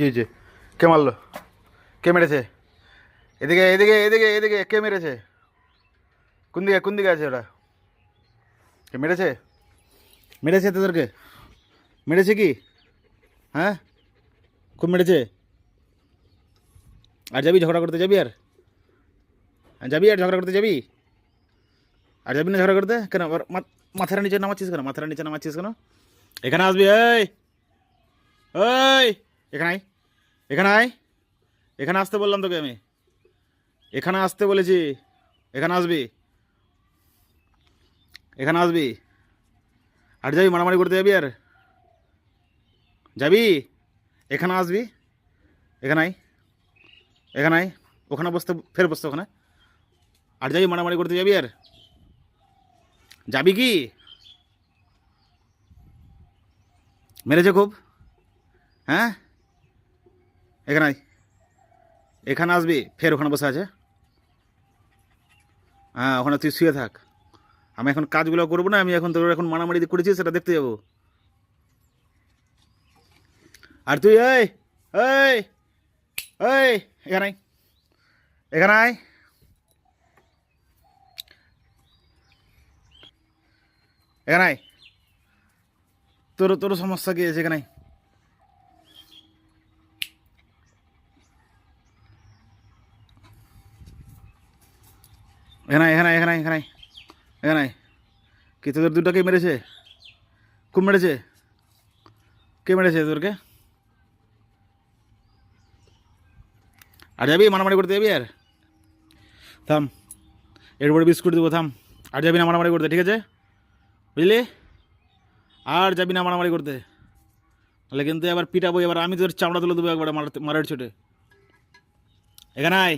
কি হয়েছে? কে মারলো? কে মেরেছে? এদিকে এদিকে এদিকে এদিকে কে মেরেছে? কোন দিকে আছে ওরা? কে মেরেছে? মেরেছে তোদেরকে? মেরেছে কি? হ্যাঁ, খুব মেরেছে। আর যাবি ঝগড়া করতে? যাবি আর যাবি আর ঝগড়া করতে যাবি? আর যাবি না ঝগড়া করতে? কেন আবার মাথার নিচে নামাচ্ছিস কেন? মাথার নিচে নামাচ্ছিস কেন? এখানে আসবি। এই এই, এখানে আয়, এখানে আয়, এখানে আসতে বললাম তোকে আমি। এখানে আসতে বলেছি। এখানে আসবি, এখানে আসবি। আর যাবি মারামারি করতে যাবি আর যাবি? এখানে আসবি, এখানে আয়, এখানে আয়। ওখানে বসতে, ফের বসতে ওখানে। আর যাবি মারামারি করতে যাবি আর যাবি কি? মেরেছে খুব? হ্যাঁ, এখানে আয়, এখানে আসবি, ফের ওখানে বসে আছে। হ্যাঁ, ওখানে তুই শুয়ে থাক। আমি এখন কাজগুলো করবো না, আমি এখন তোর এখন মারামারি করেছিস সেটা দেখতে যাবো। আর তুই এই এই এই, এখানে আয়, এখানে আয়, এখানে আয়। তোর তোর সমস্যা কি আছে? এখানে আয়, এখানে আয়, এখানে আয়, এখানে আয়, এখানে আয়, এখানে আয়। কি তোদের দুটাকে মেরেছে? খুব মেরেছে? কে মেরেছে তোরকে? আর যাবি মারামারি করতে যাবি আর? থাম, এরপরে বিস্কুট দেবো, থাম। আর যাবি না মারামারি করতে, ঠিক আছে? বুঝলি? আর যাবি না মারামারি করতে, তাহলে কিন্তু এবার পিটাবো। এবার আমি তোর চামড়া তুলে দেবো একবারে মারের ছোটে। এখানে আয়।